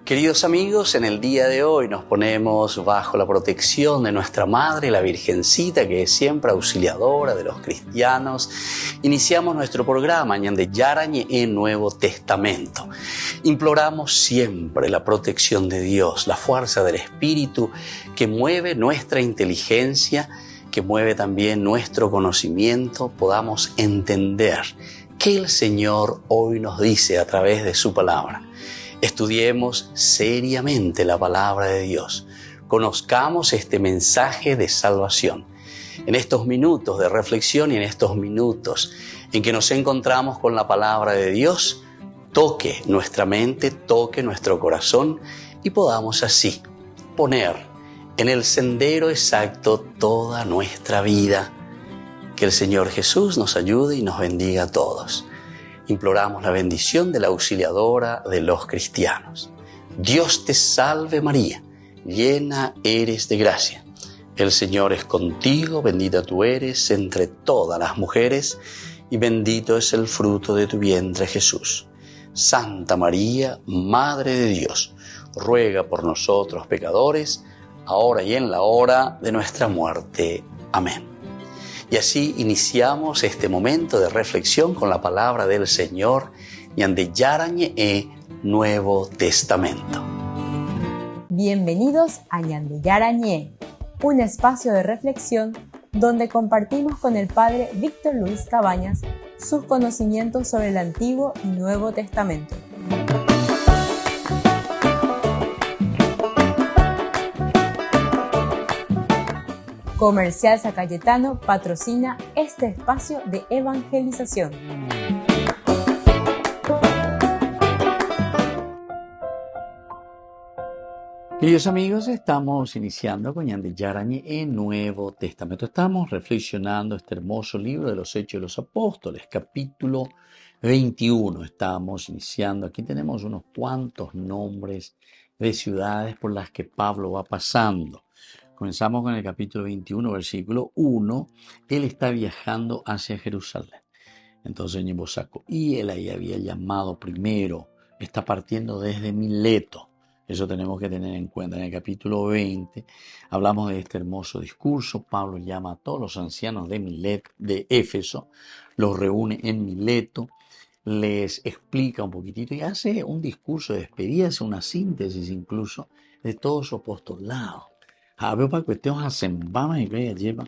Queridos amigos, en el día de hoy nos ponemos bajo la protección de nuestra Madre, la Virgencita, que es siempre auxiliadora de los cristianos. Iniciamos nuestro programa Ñande Yarañe en Nuevo Testamento. Imploramos siempre la protección de Dios, la fuerza del Espíritu que mueve nuestra inteligencia, que mueve también nuestro conocimiento, podamos entender qué el Señor hoy nos dice a través de su palabra. Estudiemos seriamente la palabra de Dios. Conozcamos este mensaje de salvación. En estos minutos de reflexión y en estos minutos en que nos encontramos con la palabra de Dios, toque nuestra mente, toque nuestro corazón y podamos así poner en el sendero exacto toda nuestra vida. Que el Señor Jesús nos ayude y nos bendiga a todos. Imploramos la bendición de la auxiliadora de los cristianos. Dios te salve María, llena eres de gracia. El Señor es contigo, bendita tú eres entre todas las mujeres y bendito es el fruto de tu vientre Jesús. Santa María, Madre de Dios, ruega por nosotros pecadores, ahora y en la hora de nuestra muerte. Amén. Y así iniciamos este momento de reflexión con la palabra del Señor, Ñande Yarañe Nuevo Testamento. Bienvenidos a Ñande Yarañe, un espacio de reflexión donde compartimos con el Padre Víctor Luis Cabañas sus conocimientos sobre el Antiguo y Nuevo Testamento. Comercial San Cayetano patrocina este espacio de evangelización. Queridos amigos, estamos iniciando con Ñande Yarañe en Nuevo Testamento. Estamos reflexionando este hermoso libro de los Hechos de los Apóstoles, capítulo 21. Estamos iniciando, aquí tenemos unos cuantos nombres de ciudades por las que Pablo va pasando. Comenzamos con el capítulo 21, versículo 1. Él está viajando hacia Jerusalén. Entonces Ñembosaco, y él ahí había llamado primero, está partiendo desde Mileto. Eso tenemos que tener en cuenta. En el capítulo 20 hablamos de este hermoso discurso. Pablo llama a todos los ancianos de Éfeso, los reúne en Mileto, les explica un poquitito y hace un discurso de despedida, hace una síntesis incluso de todo su apostolado. Para cuestiones hacen y que lleva.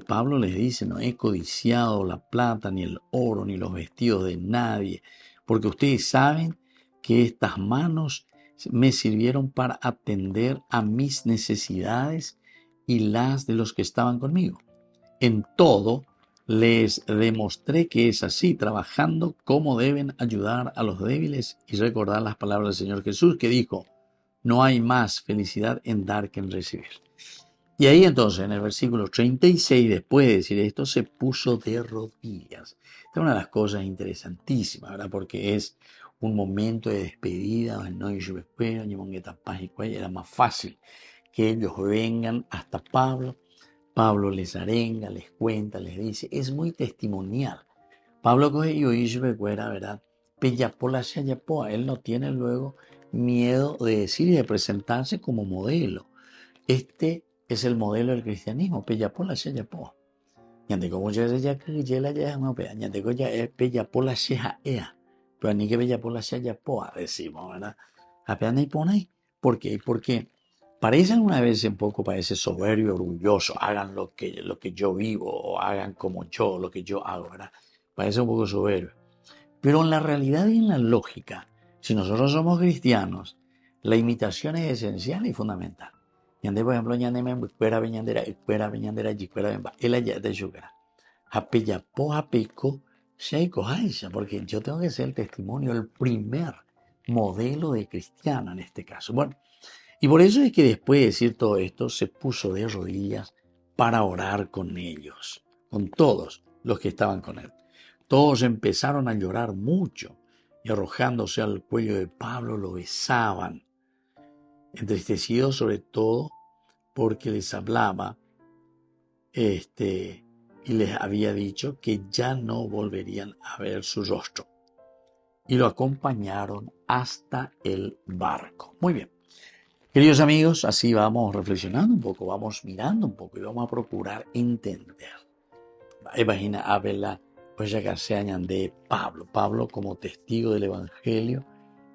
Pablo les dice: no he codiciado la plata, ni el oro, ni los vestidos de nadie, porque ustedes saben que estas manos me sirvieron para atender a mis necesidades y las de los que estaban conmigo. En todo les demostré que es así, trabajando como deben ayudar a los débiles y recordar las palabras del Señor Jesús, que dijo: no hay más felicidad en dar que en recibir. Y ahí entonces, en el versículo 36, después de decir esto, se puso de rodillas. Esta es una de las cosas interesantísimas, ¿verdad? Porque es un momento de despedida, era más fácil que ellos vengan hasta Pablo. Pablo les arenga, les cuenta, les dice, es muy testimonial. Pablo coge y ¿verdad? Él no tiene luego miedo de decir y de presentarse como modelo. Este es el modelo del cristianismo. Peyapola Shayapoa. Ñande como ya es una pea. Ñande ya es Peyapola Shayaea. Pero ni que Peyapola Shayapoa decimos, ¿verdad? Apenas ni pone ahí. ¿Por qué? Porque parece alguna vez un poco, parece soberbio, orgulloso. Hagan lo que yo vivo, o hagan como yo, lo que yo hago, ¿verdad? Parece un poco soberbio. Pero en la realidad y en la lógica, si nosotros somos cristianos, la imitación es esencial y fundamental. Ñande, por ejemplo, ñande me escuera beñandera, bemba, el allá de yucara. Japeyapo, japeco, sheiko, jaisha, porque yo tengo que ser el testimonio, el primer modelo de cristiano en este caso. Bueno, y por eso es que después de decir todo esto, se puso de rodillas para orar con ellos, con todos los que estaban con él. Todos empezaron a llorar mucho y arrojándose al cuello de Pablo lo besaban, entristecidos sobre todo porque les hablaba y les había dicho que ya no volverían a ver su rostro. y lo acompañaron hasta el barco. Muy bien. Queridos amigos, así vamos reflexionando un poco, vamos mirando un poco y vamos a procurar entender. Imagina, habla, pues ya que se añade Pablo como testigo del Evangelio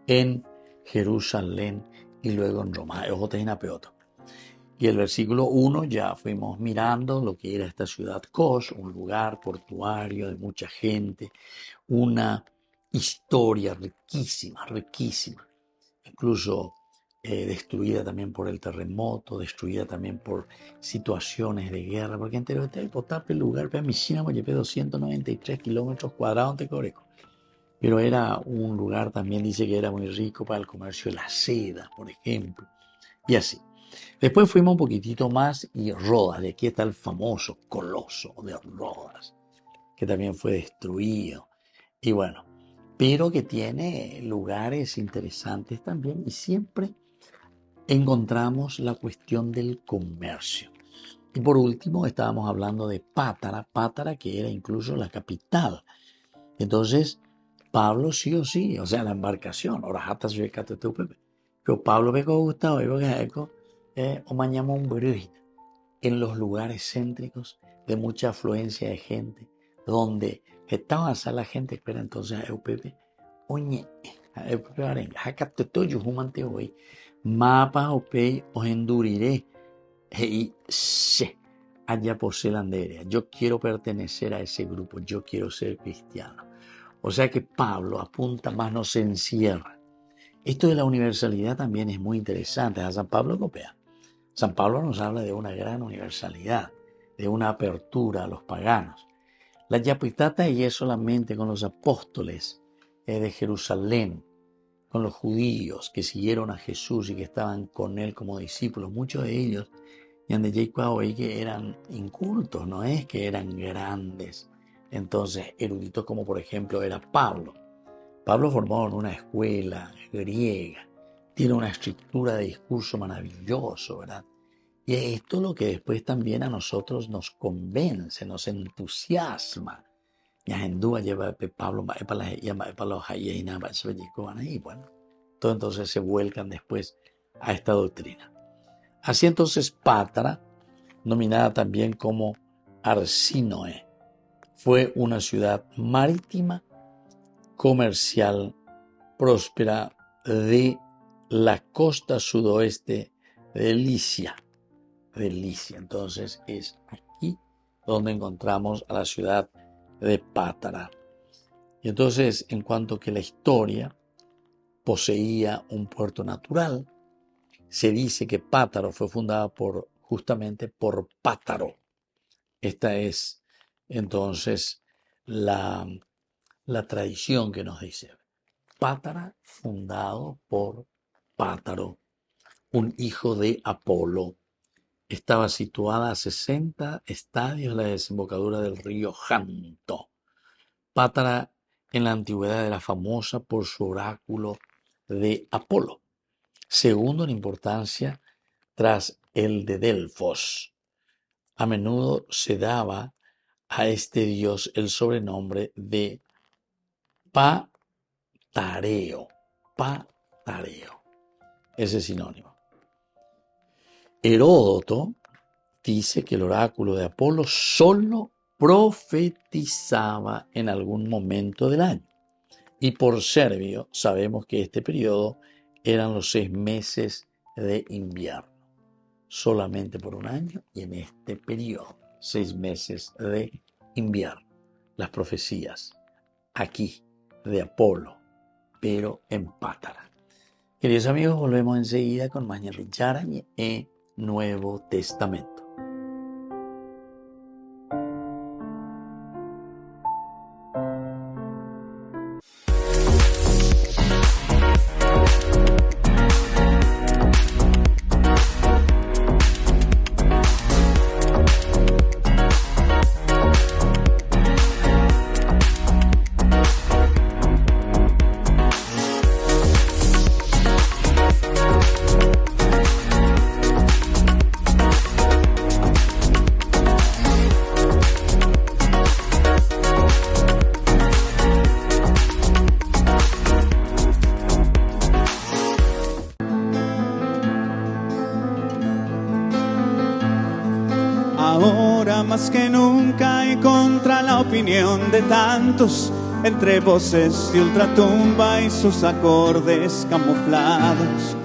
en Jerusalén y luego en Roma. Y el versículo 1 ya fuimos mirando lo que era esta ciudad Kos, un lugar portuario de mucha gente, una historia riquísima, incluso destruida también por el terremoto, destruida también por situaciones de guerra, porque entero este potable lugar, pero mi China me llevé 293 kilómetros cuadrados de Coreco. Pero era un lugar, también dice que era muy rico para el comercio de la seda, por ejemplo, y así. Después fuimos un poquitito más y Rodas, de aquí está el famoso coloso de Rodas, que también fue destruido. Y bueno, pero que tiene lugares interesantes también y siempre encontramos la cuestión del comercio. Y por último estábamos hablando de Pátara que era incluso la capital. Entonces, Pablo sí o sí, o sea, la embarcación, pero Pablo pegó Gustavo o mañana un brujito en los lugares céntricos de mucha afluencia de gente, donde estaba la gente espera entonces a Eupepe, oye, a Eupepe arenga, jacate todo yo humante hoy, mapa opei o enduriré, y se, allá posee la anderea, yo quiero pertenecer a ese grupo, yo quiero ser cristiano. O sea que Pablo apunta más, no se encierra. Esto de la universalidad también es muy interesante. A San Pablo copia. San Pablo nos habla de una gran universalidad, de una apertura a los paganos. La yapitata y es solamente con los apóstoles de Jerusalén, con los judíos que siguieron a Jesús y que estaban con él como discípulos. Muchos de ellos que eran incultos, no es que eran grandes. Entonces, eruditos como por ejemplo era Pablo. Pablo formó en una escuela griega, tiene una estructura de discurso maravilloso, ¿verdad? Y esto es lo que después también a nosotros nos convence, nos entusiasma. Y bueno, todo entonces se vuelcan después a esta doctrina. Así entonces Pátara, nominada también como Arsínoe, fue una ciudad marítima, comercial, próspera de la costa sudoeste de Licia. Entonces es aquí donde encontramos a la ciudad de Pátara. Y entonces, en cuanto que la historia poseía un puerto natural, se dice que Pátaro fue fundada justamente por Pátaro. Esta es entonces la tradición que nos dice. Pátara fundado por Pátaro, un hijo de Apolo. Estaba situada a 60 estadios de la desembocadura del río Janto. Pátara en la antigüedad era famosa por su oráculo de Apolo, segundo en importancia tras el de Delfos. A menudo se daba a este dios el sobrenombre de Patareo. Ese es sinónimo. Heródoto dice que el oráculo de Apolo solo profetizaba en algún momento del año. Y por Servio sabemos que este periodo eran los 6 meses de invierno. Solamente por un año y en este periodo, 6 meses de invierno. Las profecías aquí de Apolo, pero en Pátara. Queridos amigos, volvemos enseguida con más de Yarañe en Nuevo Testamento. Ahora más que nunca y contra la opinión de tantos, entre voces de ultratumba y sus acordes camuflados,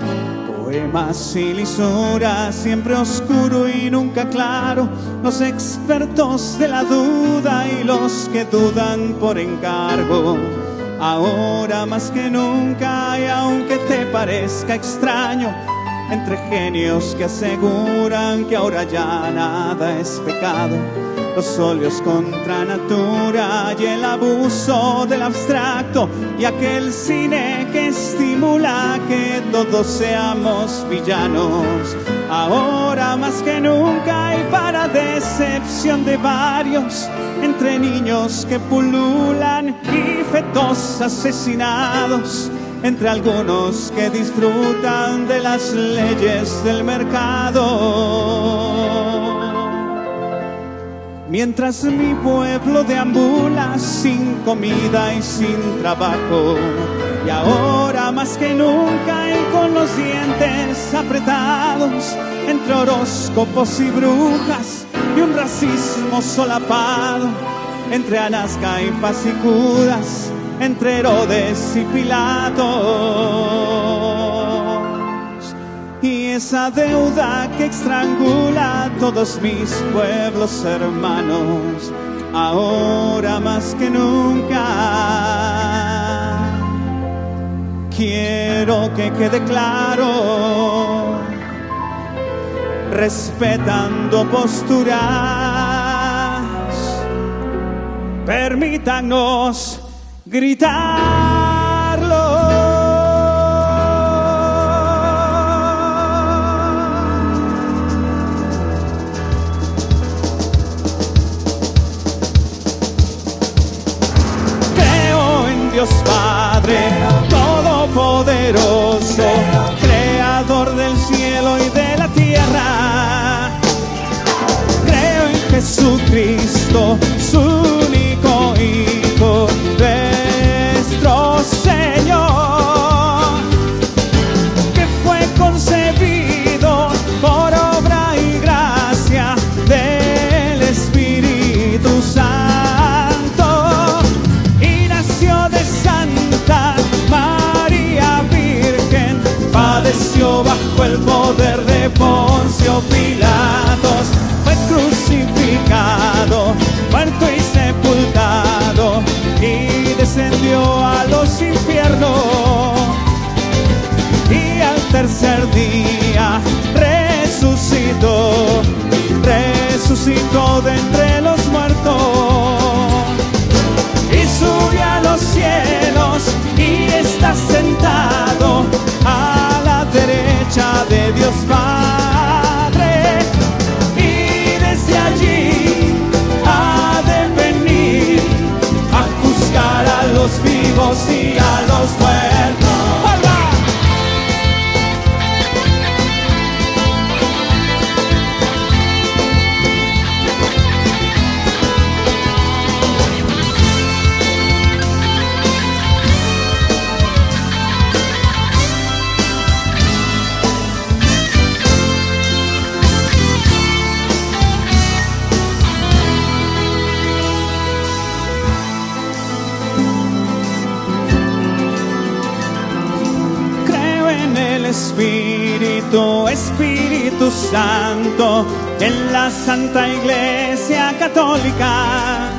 poemas y lisuras, siempre oscuro y nunca claro, los expertos de la duda y los que dudan por encargo. Ahora más que nunca, y aunque te parezca extraño, entre genios que aseguran que ahora ya nada es pecado, los óleos contra natura y el abuso del abstracto, y aquel cine que estimula que todos seamos villanos. Ahora más que nunca, y para decepción de varios, entre niños que pululan y fetos asesinados, entre algunos que disfrutan de las leyes del mercado. Mientras mi pueblo deambula sin comida y sin trabajo, y ahora más que nunca y con los dientes apretados, entre horóscopos y brujas y un racismo solapado, entre Anás, Caifás y Judas, entre Herodes y Pilatos, y esa deuda que estrangula a todos mis pueblos hermanos, ahora más que nunca quiero que quede claro, respetando posturas, permítanos gritarlo. Creo en Dios Padre Todopoderoso, Creador del cielo y de la tierra. Creo en Jesucristo, su único Hijo, nuestro Señor, que fue concebido por obra y gracia del Espíritu Santo, y nació de Santa María Virgen, padeció bajo el poder de Poncio Pilatos, fue crucificado, muerto y sepultado, y descendió a los infiernos, y al tercer día resucitó, resucitó de entre los muertos, y subió a los cielos, y está sentado a la derecha de Dios Padre, y desde allí ha de venir a juzgar a los vivos y a los muertos. ¡Hola! Espíritu Santo, en la Santa Iglesia Católica,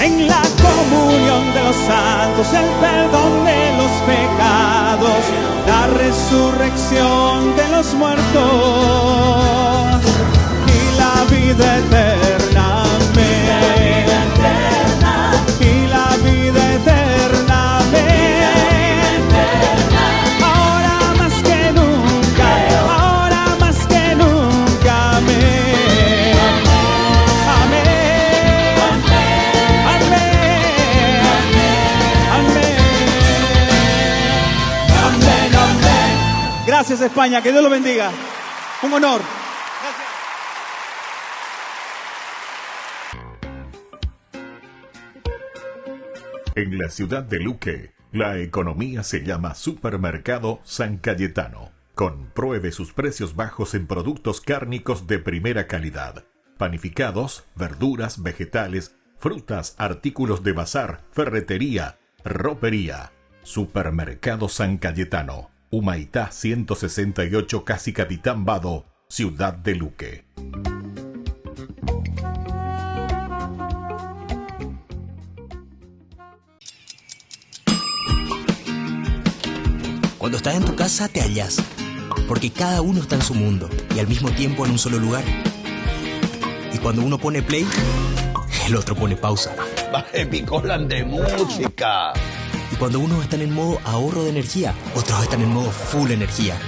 en la comunión de los santos, el perdón de los pecados, la resurrección de los muertos y la vida eterna. Amén. Y la vida eterna. Amén. Ahora más que nunca, ahora más que nunca. Amén. Amén. Amén. Amén. Amén. Gracias, España, que Dios lo bendiga. Un honor. En la ciudad de Luque, la economía se llama Supermercado San Cayetano. Compruebe sus precios bajos en productos cárnicos de primera calidad. panificados, verduras, vegetales, frutas, artículos de bazar, ferretería, ropería. Supermercado San Cayetano, Humaitá 168, Casi Capitán Vado, Ciudad de Luque. Cuando estás en tu casa te hallas, porque cada uno está en su mundo y al mismo tiempo en un solo lugar. Y cuando uno pone play, el otro pone pausa. Baje picolan de música. Y cuando unos están en modo ahorro de energía, otros están en modo full energía,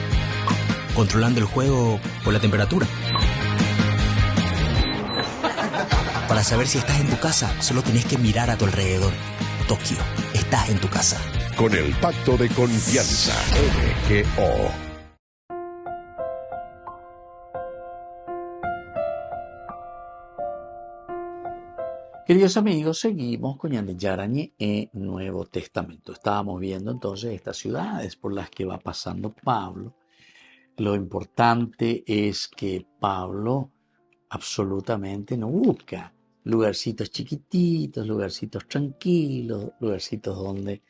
controlando el juego por la temperatura. Para saber si estás en tu casa, solo tenés que mirar a tu alrededor. Tokio, estás en tu casa. Con el Pacto de Confianza, MGO. Queridos amigos, seguimos con Yarañe en Nuevo Testamento. Estábamos viendo entonces estas ciudades por las que va pasando Pablo. Lo importante es que Pablo absolutamente no busca lugarcitos chiquititos, lugarcitos tranquilos, lugarcitos donde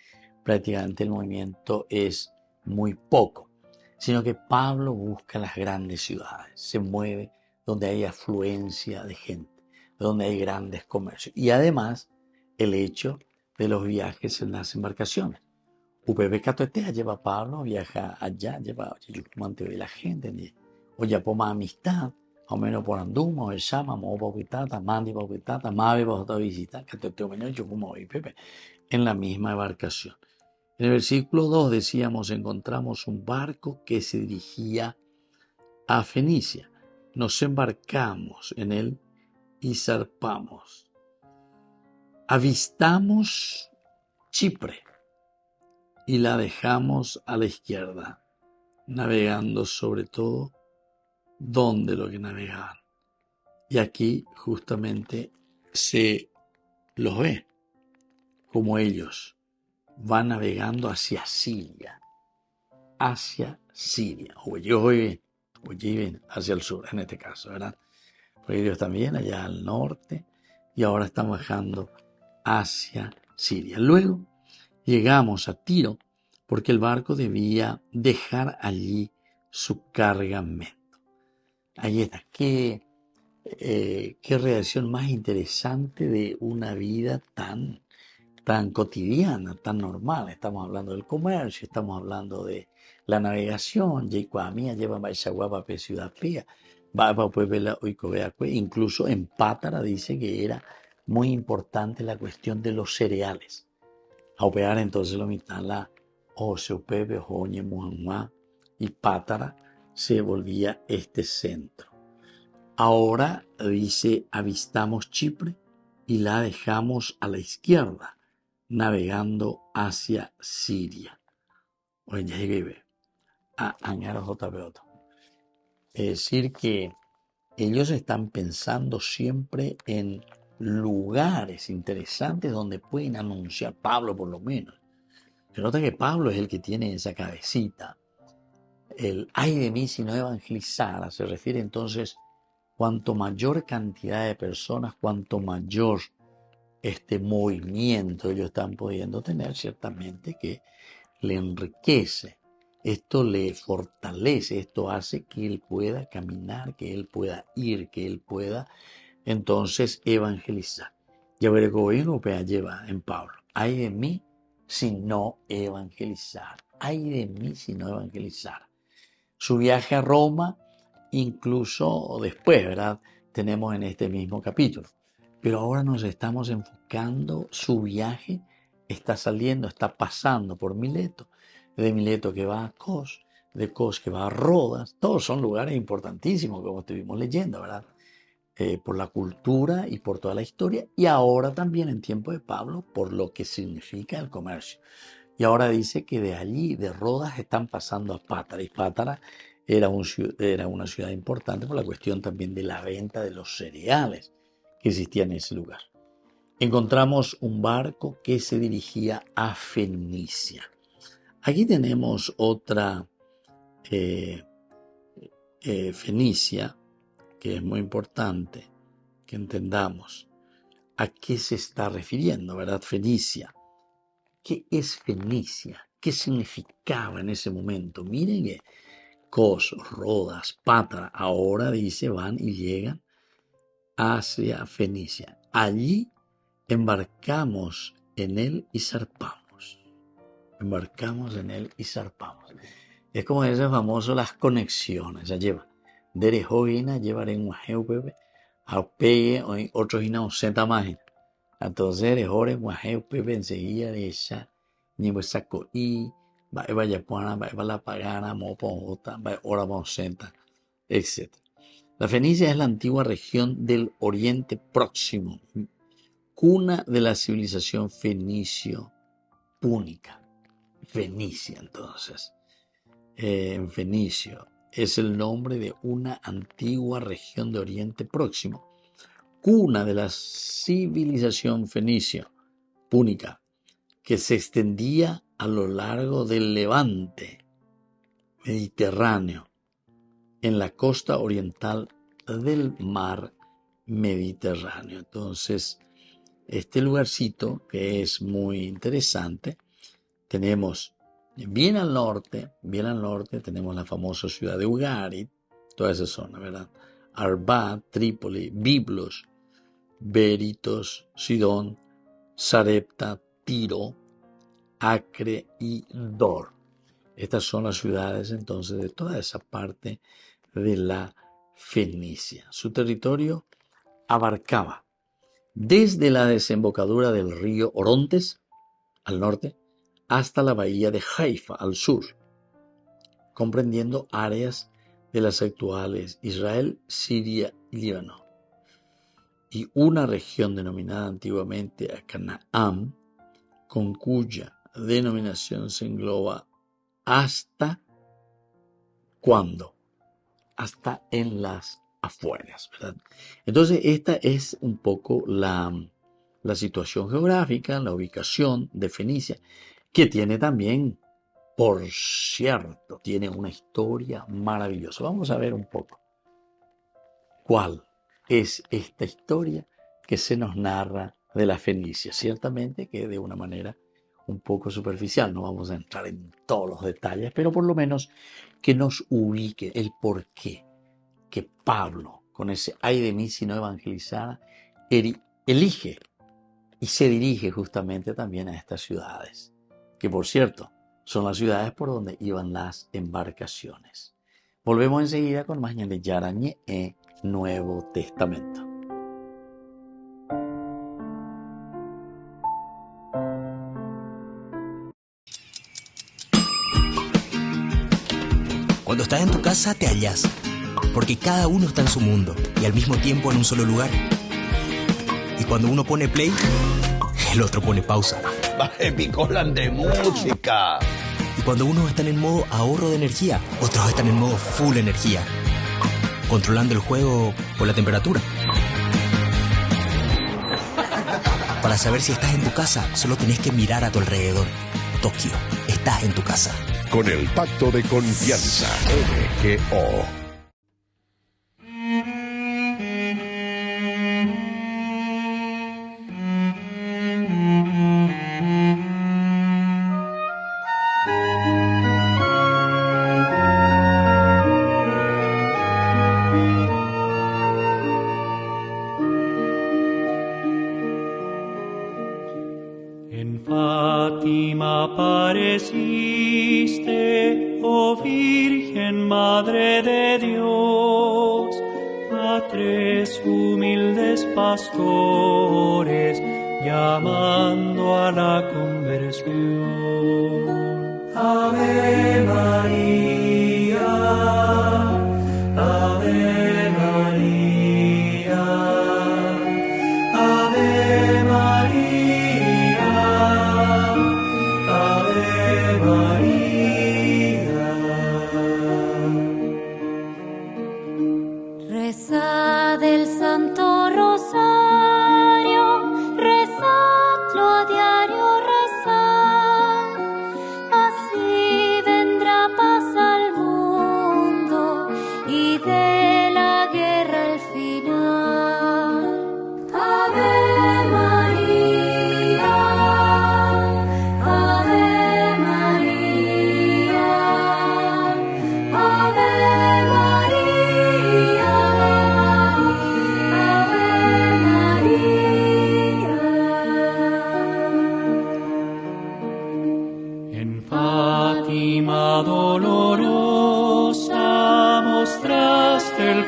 prácticamente el movimiento es muy poco, sino que Pablo busca las grandes ciudades, se mueve donde hay afluencia de gente, donde hay grandes comercios. Y además, el hecho de los viajes en las embarcaciones. UPB Catoetea lleva a Pablo, viaja allá, lleva a Yucumante de la gente, o ya poma amistad, o menos por anduma, o el llama, mo paupitata, mandi paupitata, mave bajota visita, Catoeteo menos Yucuma y Pepe, en la misma embarcación. En el versículo 2 decíamos, encontramos un barco que se dirigía a Fenicia. Nos embarcamos en él y zarpamos. Avistamos Chipre y la dejamos a la izquierda, navegando sobre todo donde lo que navegaban. Y aquí justamente se los ve como ellos van navegando hacia Siria, o ellos viven hacia el sur en este caso, ¿verdad? Porque ellos también allá al norte y ahora están bajando hacia Siria. Luego llegamos a Tiro porque el barco debía dejar allí su cargamento. Ahí está. Qué reacción más interesante de una vida tan cotidiana, tan normal. Estamos hablando del comercio, estamos hablando de la navegación. Mía lleva Baixaguapa, Ciudad Pía. Incluso en Pátara dice que era muy importante la cuestión de los cereales. A operar entonces lo mitad la Oseopepe, Joñe, Muhammad y Pátara se volvía este centro. Ahora dice, avistamos Chipre y la dejamos a la izquierda, navegando hacia Siria. Es decir, que ellos están pensando siempre en lugares interesantes donde pueden anunciar, Pablo por lo menos. Se nota que Pablo es el que tiene esa cabecita. El ay de mí si no evangelizara se refiere entonces, cuanto mayor cantidad de personas, cuanto mayor este movimiento ellos están pudiendo tener, ciertamente que le enriquece, esto le fortalece, esto hace que él pueda caminar, que él pueda ir, que él pueda entonces evangelizar. Ya veré cómo europea lleva en Pablo, ay de mí si no evangelizar, ay de mí si no evangelizar. Su viaje a Roma, incluso después, ¿verdad? Tenemos en este mismo capítulo. Pero ahora nos estamos enfocando, su viaje está saliendo, está pasando por Mileto, de Mileto que va a Cos, de Cos que va a Rodas, todos son lugares importantísimos, como estuvimos leyendo, ¿verdad? Por la cultura y por toda la historia, y ahora también en tiempo de Pablo, por lo que significa el comercio. Y ahora dice que de allí, de Rodas, están pasando a Pátara, y Pátara era una ciudad importante por la cuestión también de la venta de los cereales que existía en ese lugar. Encontramos un barco que se dirigía a Fenicia. Aquí tenemos otra Fenicia, que es muy importante, que entendamos a qué se está refiriendo, ¿verdad? Fenicia. ¿Qué es Fenicia? ¿Qué significaba en ese momento? Miren que Cos, Rodas, Pátara, ahora dice van y llegan hacia Fenicia. Allí embarcamos en él y zarpamos. Embarcamos en él y zarpamos. Es como ese famoso las conexiones. Ya lleva. Derejogina, llevaré un bebé. Apegue, otro gina un senta mágina. Entonces, derejore, guajeo, pepe, enseguida de esa. Ni pues saco y. Vaya puana, vaya la pagana, mopo, jota, vaya hora, senta, etc. La Fenicia es la antigua región del Oriente Próximo, cuna de la civilización fenicio-púnica. Fenicia, entonces. En Fenicio es el nombre de una antigua región de Oriente Próximo, cuna de la civilización fenicio-púnica, que se extendía a lo largo del Levante Mediterráneo, en la costa oriental del mar Mediterráneo. Entonces, este lugarcito que es muy interesante, tenemos bien al norte tenemos la famosa ciudad de Ugarit, toda esa zona, ¿verdad? Arbat, Trípoli, Biblos, Beritos, Sidón, Sarepta, Tiro, Acre y Dor. Estas son las ciudades entonces de toda esa parte de la Fenicia. Su territorio abarcaba desde la desembocadura del río Orontes al norte hasta la bahía de Haifa al sur, comprendiendo áreas de las actuales Israel, Siria y Líbano, y una región denominada antiguamente Canaán, con cuya denominación se engloba hasta ¿cuándo? Hasta en las afueras, ¿verdad? Entonces, esta es un poco la situación geográfica, la ubicación de Fenicia, que tiene también, por cierto, tiene una historia maravillosa. Vamos a ver un poco cuál es esta historia que se nos narra de la Fenicia. Ciertamente que de una manera un poco superficial, no vamos a entrar en todos los detalles, pero por lo menos que nos ubique el porqué que Pablo, con ese ay de mí si no evangelizara, elige y se dirige justamente también a estas ciudades, que por cierto son las ciudades por donde iban las embarcaciones. Volvemos enseguida con más de Yarañe e Nuevo Testamento. Cuando estás en tu casa te hallas, porque cada uno está en su mundo y al mismo tiempo en un solo lugar. Y cuando uno pone play, el otro pone pausa. Baje picolan de música. Y cuando unos están en modo ahorro de energía, otros están en modo full energía, controlando el juego por la temperatura. Para saber si estás en tu casa, solo tenés que mirar a tu alrededor. Tokio, estás en tu casa. Con el pacto de confianza MGO. En Fátima apareciste, oh Virgen Madre de Dios, a tres humildes pastores, llamando a la conversión. Ave María, Ave María, Ave María, Ave María. Rezad el Santo Rosario, rezadlo a diario, rezad, así vendrá paz al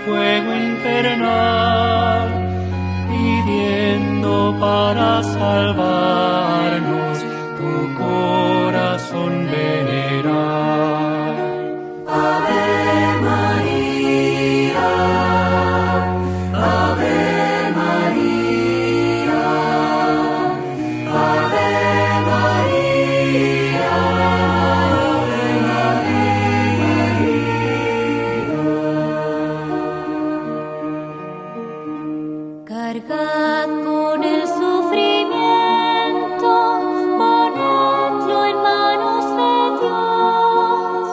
fuego infernal, pidiendo para salvarnos tu corazón venerar. Ave María, Ave María, Ave María, Ave María. Cargad con el sufrimiento, ponedlo en manos de Dios,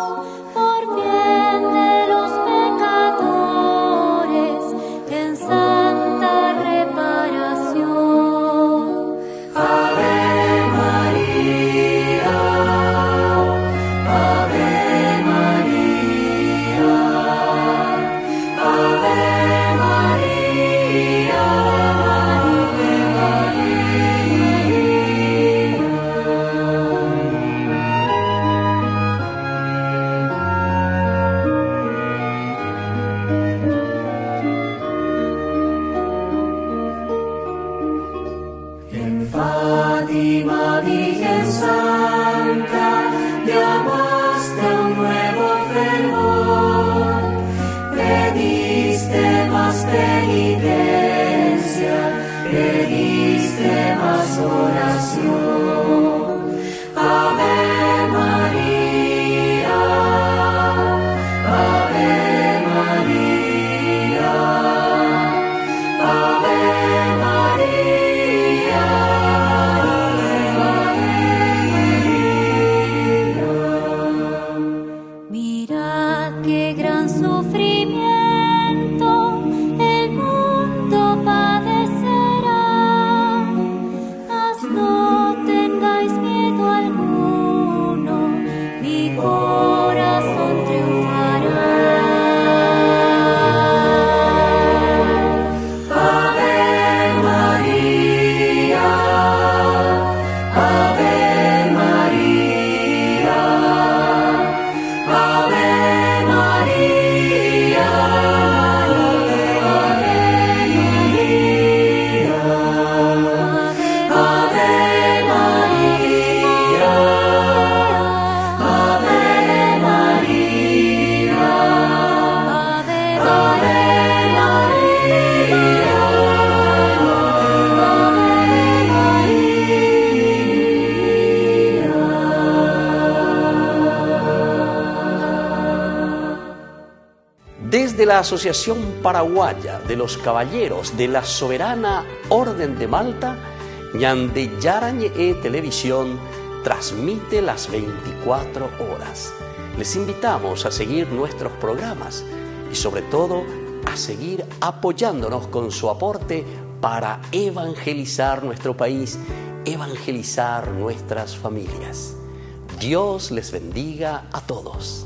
por bien de los pecadores, en santa reparación. Ave María, Ave María, Ave María, En Fátima, Virgen Santa, llamaste a un nuevo fervor, pediste más penitencia, pediste más oración. Ave María, Ave María, Ave María, Mirad qué gran sufrimiento el mundo padecerá, mas no tengáis miedo alguno, mi corazón triunfará. Ave María, Ave María, Ave María, Ave María, Ave María, Desde la Asociación Paraguaya de los Caballeros de la Soberana Orden de Malta, Ñande Yarañe Televisión transmite las 24 horas. Les invitamos a seguir nuestros programas y sobre todo a seguir apoyándonos con su aporte para evangelizar nuestro país, evangelizar nuestras familias. Dios les bendiga a todos.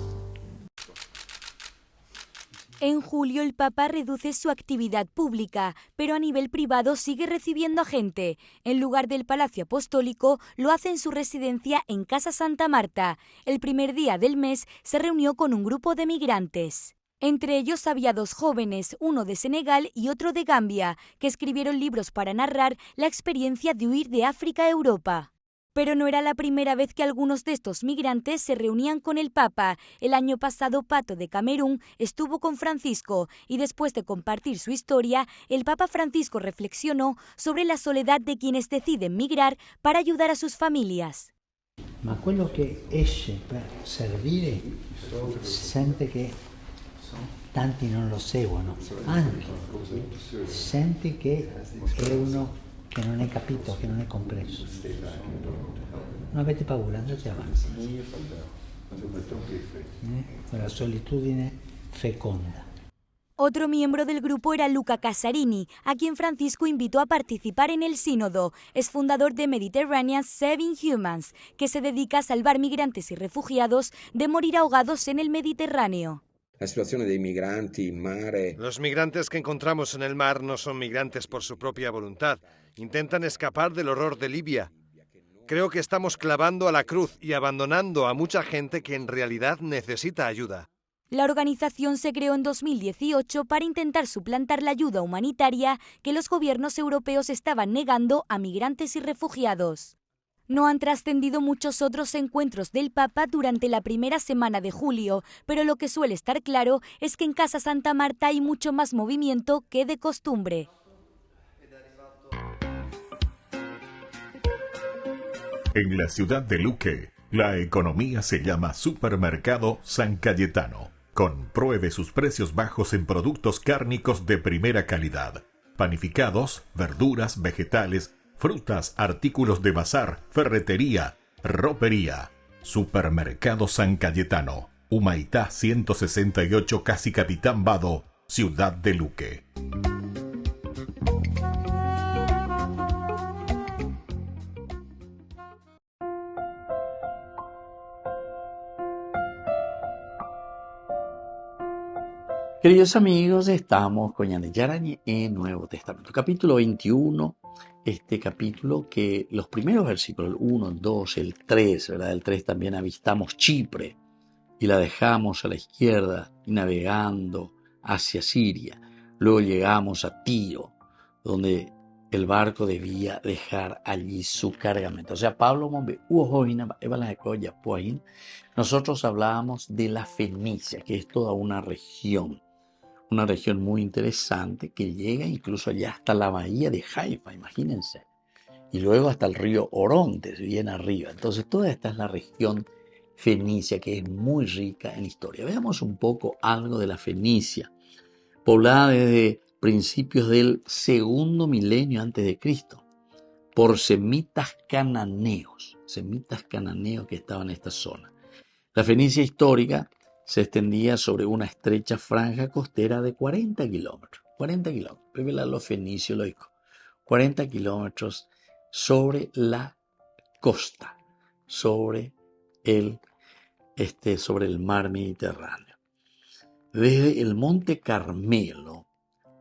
En julio el Papa reduce su actividad pública, pero a nivel privado sigue recibiendo a gente. En lugar del Palacio Apostólico, lo hace en su residencia en Casa Santa Marta. El primer día del mes se reunió con un grupo de migrantes. Entre ellos había 2 jóvenes, uno de Senegal y otro de Gambia, que escribieron libros para narrar la experiencia de huir de África a Europa. Pero no era la primera vez que algunos de estos migrantes se reunían con el Papa. El año pasado, Pato de Camerún estuvo con Francisco y después de compartir su historia, el Papa Francisco reflexionó sobre la soledad de quienes deciden migrar para ayudar a sus familias. Ma quello che esce per servire sente che tanti non lo seguono, anche sente che è uno che non è capito, che non è compreso. Non avete paura, andate avanti. La solitudine feconda. Otro miembro del grupo era Luca Casarini, a quien Francisco invitó a participar en el sínodo. Es fundador de Mediterranean Saving Humans, que se dedica a salvar migrantes y refugiados de morir ahogados en el Mediterráneo. La situación de migrantes en mare. Los migrantes que encontramos en el mar no son migrantes por su propia voluntad. Intentan escapar del horror de Libia. Creo que estamos clavando a la cruz y abandonando a mucha gente que en realidad necesita ayuda. La organización se creó en 2018 para intentar suplantar la ayuda humanitaria que los gobiernos europeos estaban negando a migrantes y refugiados. No han trascendido muchos otros encuentros del Papa durante la primera semana de julio, pero lo que suele estar claro es que en Casa Santa Marta hay mucho más movimiento que de costumbre. En la ciudad de Luque, la economía se llama Supermercado San Cayetano. Compruebe sus precios bajos en productos cárnicos de primera calidad. Panificados, verduras, vegetales, frutas, artículos de bazar, ferretería, ropería. Supermercado San Cayetano. Humaitá 168, Casi Capitán Vado, ciudad de Luque. Queridos amigos, estamos con Ñande Yarañe en Nuevo Testamento, capítulo 21, este capítulo que los primeros versículos, el 1, el 2, el 3, ¿verdad? El 3 también avistamos Chipre y la dejamos a la izquierda y navegando hacia Siria. Luego llegamos a Tiro, donde el barco debía dejar allí su cargamento. O sea, nosotros hablábamos de la Fenicia, que es toda una región muy interesante que llega incluso allá hasta la bahía de Haifa, imagínense, y luego hasta el río Orontes, bien arriba. Entonces toda esta es la región fenicia, que es muy rica en historia. Veamos un poco algo de la Fenicia, poblada desde principios del segundo milenio antes de Cristo por semitas cananeos que estaban en esta zona. La Fenicia histórica se extendía sobre una estrecha franja costera de 40 kilómetros. 40 kilómetros. Pébela los fenicios, loico. 40 kilómetros sobre la costa, sobre el mar Mediterráneo. Desde el Monte Carmelo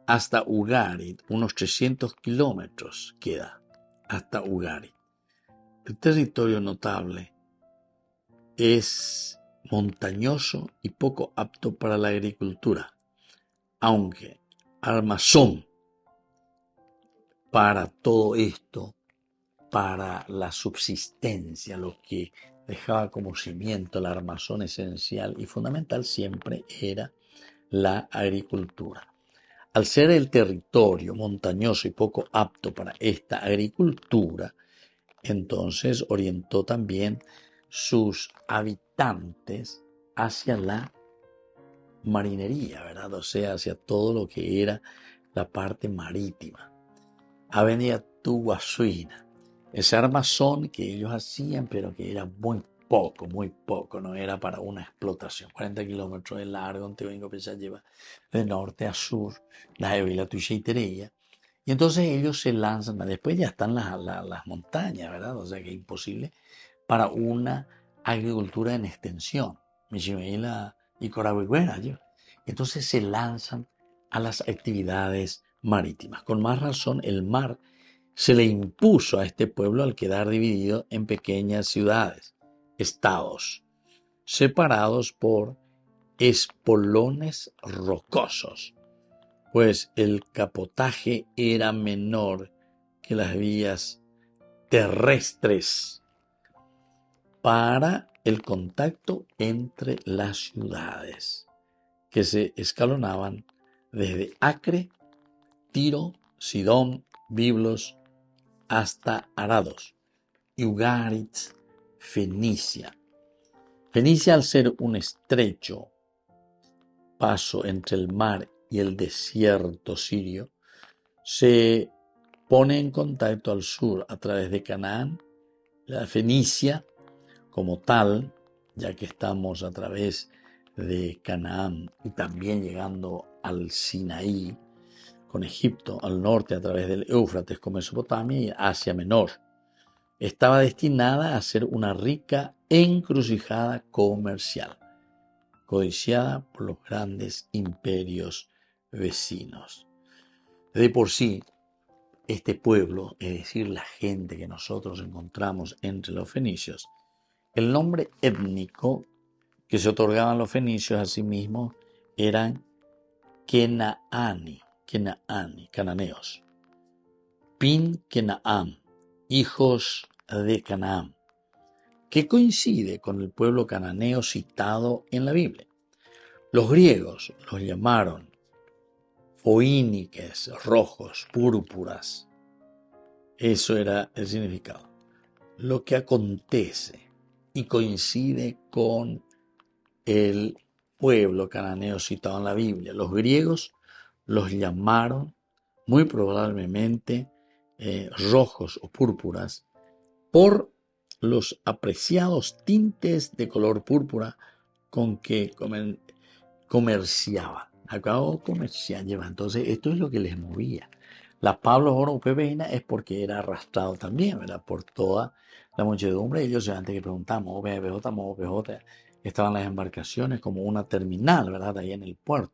hasta Ugarit, unos 300 kilómetros queda hasta Ugarit. El territorio notable es montañoso y poco apto para la agricultura, aunque armazón para todo esto, para la subsistencia, lo que dejaba como cimiento, la armazón esencial y fundamental siempre era la agricultura. Al ser el territorio montañoso y poco apto para esta agricultura, entonces orientó también sus habitantes hacia la marinería, ¿verdad? O sea, hacia todo lo que era la parte marítima. Avenida Tuguasuina, ese armazón que ellos hacían, pero que era muy poco, no era para una explotación. 40 kilómetros de largo, Anteoingo Pesa lleva de norte a sur, la Evila Tucheitereya. Y entonces ellos se lanzan, después ya están las montañas, ¿verdad? O sea que es imposible para una agricultura en extensión. Michimeila y Coragüera. Entonces se lanzan a las actividades marítimas. Con más razón, el mar se le impuso a este pueblo al quedar dividido en pequeñas ciudades, estados, separados por espolones rocosos, pues el capotaje era menor que las vías terrestres para el contacto entre las ciudades, que se escalonaban desde Acre, Tiro, Sidón, Biblos, hasta Arados, y Ugarit, Fenicia. Fenicia, al ser un estrecho paso entre el mar y el desierto sirio, se pone en contacto al sur a través de Canaán. La Fenicia, como tal, ya que estamos a través de Canaán y también llegando al Sinaí, con Egipto al norte a través del Éufrates con Mesopotamia y Asia Menor, estaba destinada a ser una rica encrucijada comercial, codiciada por los grandes imperios vecinos. De por sí, este pueblo, es decir, la gente que nosotros encontramos entre los fenicios, el nombre étnico que se otorgaban los fenicios a sí mismos eran cananeos. Pin Kenaam, hijos de Canaán, que coincide con el pueblo cananeo citado en la Biblia. Los griegos los llamaron foíniques, rojos, púrpuras. Eso era el significado. Lo que acontece y coincide con el pueblo cananeo citado en la Biblia. Los griegos los llamaron muy probablemente rojos o púrpuras por los apreciados tintes de color púrpura con que comerciaban. Acabo de comerciar, entonces esto es lo que les movía. La Pablo Oro Pepeina es porque era arrastrado también, ¿verdad? Por toda la muchedumbre. Ellos antes que preguntamos, OPJ, estaban las embarcaciones como una terminal, ¿verdad? Ahí en el puerto.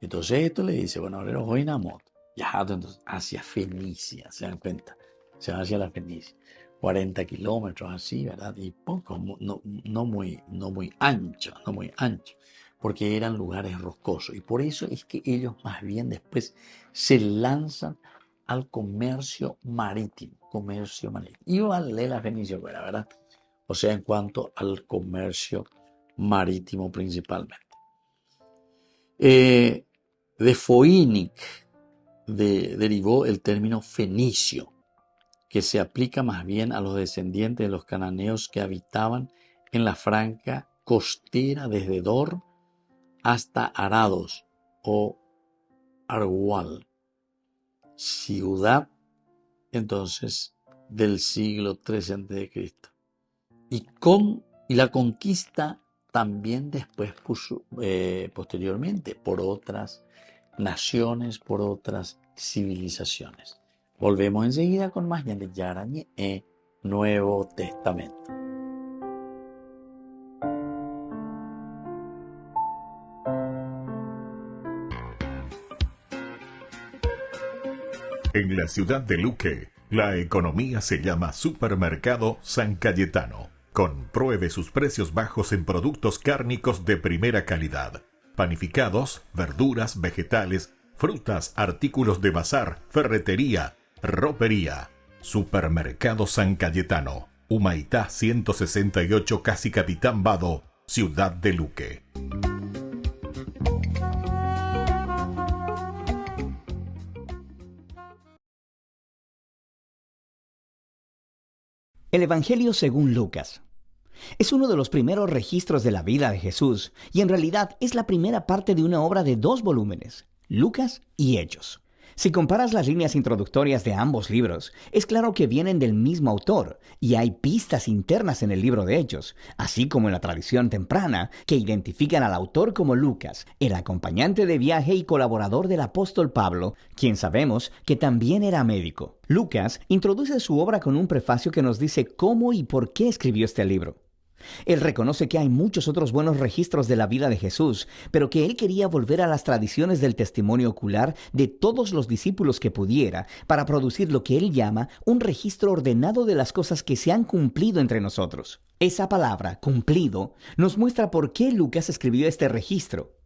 Entonces esto le dice, bueno, ahora voy a moto. Ya, entonces hacia Fenicia, se dan cuenta. Se van hacia la Fenicia. 40 kilómetros así, ¿verdad? Y poco, no muy ancho, porque eran lugares rocosos. Y por eso es que ellos más bien después se lanzan al comercio marítimo. Y vale la Fenicia fuera, ¿verdad? O sea, en cuanto al comercio marítimo principalmente. De Foínic derivó el término fenicio, que se aplica más bien a los descendientes de los cananeos que habitaban en la franja costera desde Dor hasta Arados o Arwal, ciudad entonces del siglo III a.C. Y la conquista también después posteriormente por otras naciones, por otras civilizaciones. Volvemos enseguida con más de Yarañe en Nuevo Testamento. En la ciudad de Luque, la economía se llama Supermercado San Cayetano. Compruebe sus precios bajos en productos cárnicos de primera calidad. Panificados, verduras, vegetales, frutas, artículos de bazar, ferretería, ropería. Supermercado San Cayetano. Humaitá 168, Casi Capitán Vado, ciudad de Luque. El Evangelio según Lucas. Es uno de los primeros registros de la vida de Jesús y en realidad es la primera parte de una obra de 2 volúmenes, Lucas y Hechos. Si comparas las líneas introductorias de ambos libros, es claro que vienen del mismo autor y hay pistas internas en el libro de Hechos, así como en la tradición temprana, que identifican al autor como Lucas, el acompañante de viaje y colaborador del apóstol Pablo, quien sabemos que también era médico. Lucas introduce su obra con un prefacio que nos dice cómo y por qué escribió este libro. Él reconoce que hay muchos otros buenos registros de la vida de Jesús, pero que él quería volver a las tradiciones del testimonio ocular de todos los discípulos que pudiera para producir lo que él llama un registro ordenado de las cosas que se han cumplido entre nosotros. Esa palabra, cumplido, nos muestra por qué Lucas escribió este registro.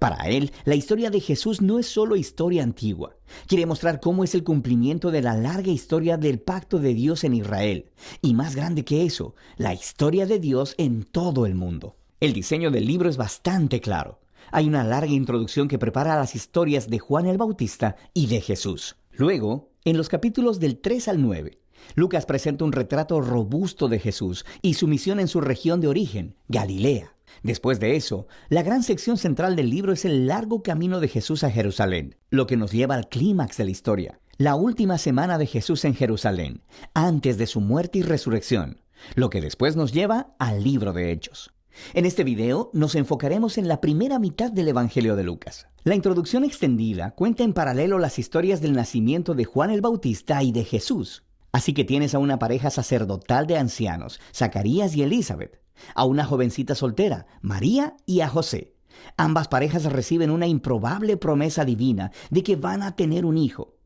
Para él, la historia de Jesús no es solo historia antigua. Quiere mostrar cómo es el cumplimiento de la larga historia del pacto de Dios en Israel. Y más grande que eso, la historia de Dios en todo el mundo. El diseño del libro es bastante claro. Hay una larga introducción que prepara las historias de Juan el Bautista y de Jesús. Luego, en los capítulos del 3 al 9, Lucas presenta un retrato robusto de Jesús y su misión en su región de origen, Galilea. Después de eso, la gran sección central del libro es el largo camino de Jesús a Jerusalén, lo que nos lleva al clímax de la historia, la última semana de Jesús en Jerusalén, antes de su muerte y resurrección, lo que después nos lleva al libro de Hechos. En este video nos enfocaremos en la primera mitad del Evangelio de Lucas. La introducción extendida cuenta en paralelo las historias del nacimiento de Juan el Bautista y de Jesús. Así que tienes a una pareja sacerdotal de ancianos, Zacarías y Elizabeth, a una jovencita soltera, María, y a José. Ambas parejas reciben una improbable promesa divina de que van a tener un hijo.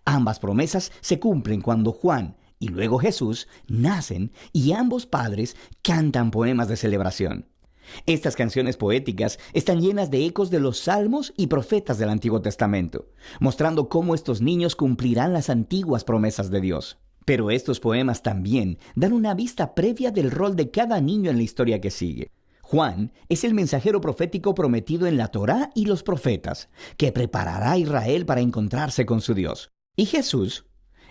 Ambas promesas se cumplen cuando Juan y luego Jesús nacen y ambos padres cantan poemas de celebración. Estas canciones poéticas están llenas de ecos de los salmos y profetas del Antiguo Testamento, mostrando cómo estos niños cumplirán las antiguas promesas de Dios. Pero estos poemas también dan una vista previa del rol de cada niño en la historia que sigue. Juan es el mensajero profético prometido en la Torá y los profetas, que preparará a Israel para encontrarse con su Dios. Y Jesús,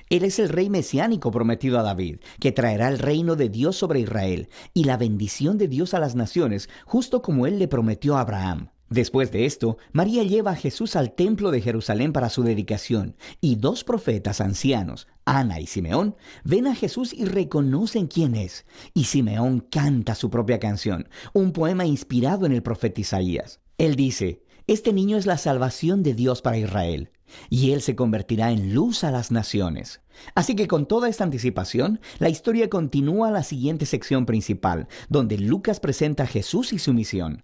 Él es el rey mesiánico prometido a David, que traerá el reino de Dios sobre Israel y la bendición de Dios a las naciones, justo como Él le prometió a Abraham. Después de esto, María lleva a Jesús al templo de Jerusalén para su dedicación, y 2 profetas ancianos, Ana y Simeón, ven a Jesús y reconocen quién es, y Simeón canta su propia canción, un poema inspirado en el profeta Isaías. Él dice: «Este niño es la salvación de Dios para Israel, y él se convertirá en luz a las naciones». Así que con toda esta anticipación, la historia continúa a la siguiente sección principal, donde Lucas presenta a Jesús y su misión.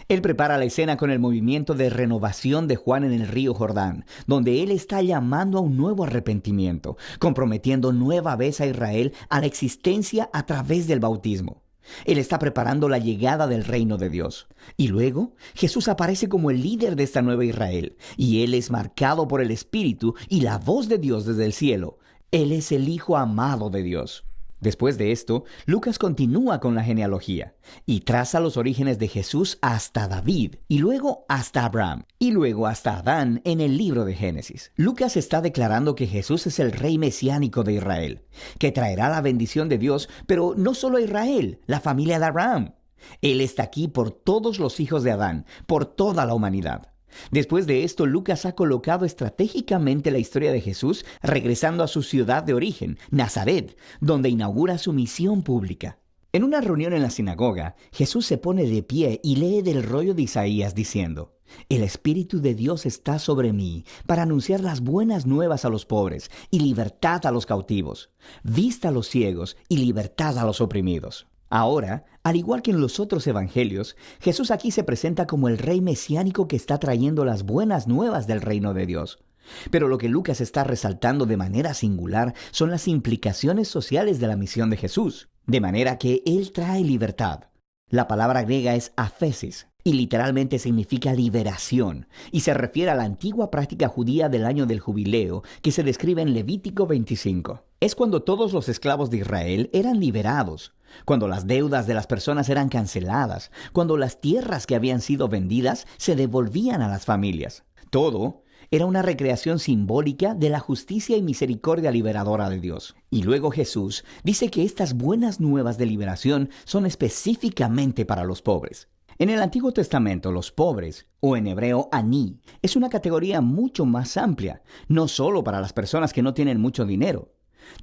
Él prepara la escena con el movimiento de renovación de Juan en el río Jordán, donde él está llamando a un nuevo arrepentimiento, comprometiendo nueva vez a Israel a la existencia a través del bautismo. Él está preparando la llegada del reino de Dios. Y luego, Jesús aparece como el líder de esta nueva Israel, y él es marcado por el Espíritu y la voz de Dios desde el cielo. Él es el Hijo amado de Dios. Después de esto, Lucas continúa con la genealogía y traza los orígenes de Jesús hasta David, y luego hasta Abraham, y luego hasta Adán en el libro de Génesis. Lucas está declarando que Jesús es el rey mesiánico de Israel, que traerá la bendición de Dios, pero no solo a Israel, la familia de Abraham. Él está aquí por todos los hijos de Adán, por toda la humanidad. Después de esto, Lucas ha colocado estratégicamente la historia de Jesús regresando a su ciudad de origen, Nazaret, donde inaugura su misión pública. En una reunión en la sinagoga, Jesús se pone de pie y lee del rollo de Isaías diciendo: «El Espíritu de Dios está sobre mí para anunciar las buenas nuevas a los pobres y libertad a los cautivos, vista a los ciegos y libertad a los oprimidos». Ahora, al igual que en los otros evangelios, Jesús aquí se presenta como el rey mesiánico que está trayendo las buenas nuevas del reino de Dios. Pero lo que Lucas está resaltando de manera singular son las implicaciones sociales de la misión de Jesús, de manera que Él trae libertad. La palabra griega es aphesis, y literalmente significa liberación, y se refiere a la antigua práctica judía del año del jubileo que se describe en Levítico 25. Es cuando todos los esclavos de Israel eran liberados, cuando las deudas de las personas eran canceladas, cuando las tierras que habían sido vendidas se devolvían a las familias. Todo era una recreación simbólica de la justicia y misericordia liberadora de Dios. Y luego Jesús dice que estas buenas nuevas de liberación son específicamente para los pobres. En el Antiguo Testamento, los pobres, o en hebreo aní, es una categoría mucho más amplia, no solo para las personas que no tienen mucho dinero.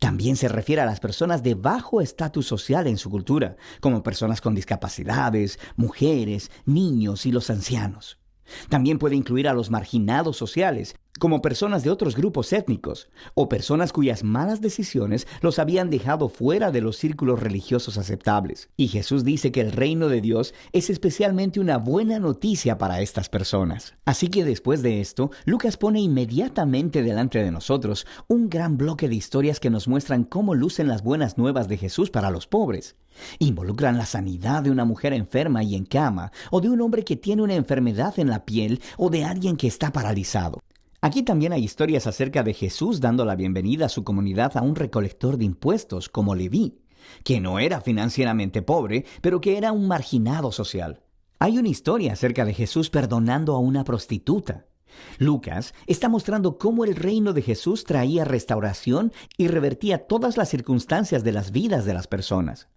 También se refiere a las personas de bajo estatus social en su cultura, como personas con discapacidades, mujeres, niños y los ancianos. También puede incluir a los marginados sociales, como personas de otros grupos étnicos, o personas cuyas malas decisiones los habían dejado fuera de los círculos religiosos aceptables. Y Jesús dice que el reino de Dios es especialmente una buena noticia para estas personas. Así que después de esto, Lucas pone inmediatamente delante de nosotros un gran bloque de historias que nos muestran cómo lucen las buenas nuevas de Jesús para los pobres. Involucran la sanidad de una mujer enferma y en cama, o de un hombre que tiene una enfermedad en la piel, o de alguien que está paralizado. Aquí también hay historias acerca de Jesús dando la bienvenida a su comunidad a un recolector de impuestos como Leví, que no era financieramente pobre, pero que era un marginado social. Hay una historia acerca de Jesús perdonando a una prostituta. Lucas está mostrando cómo el reino de Jesús traía restauración y revertía todas las circunstancias de las vidas de las personas.